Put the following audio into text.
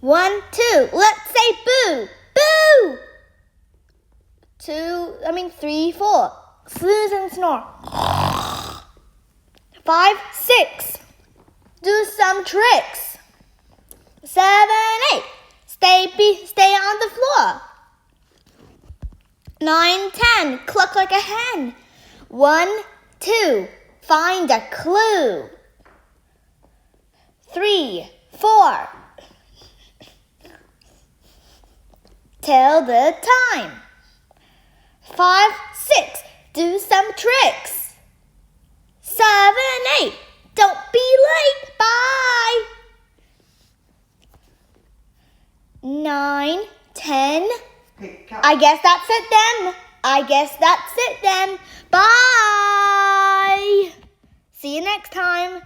1, 2. Let's say boo. Boo! 3, 4. Snooze and snore. 5, 6. Do some tricks. 7, 8. Stay on the floor. 9, 10. Cluck like a hen. 1, 2. Find a clue. 3, 4. Tell the time. 5, 6. Do some tricks. 7, 8. Don't be late. Bye. 9, 10. I guess that's it then. Bye. See you next time.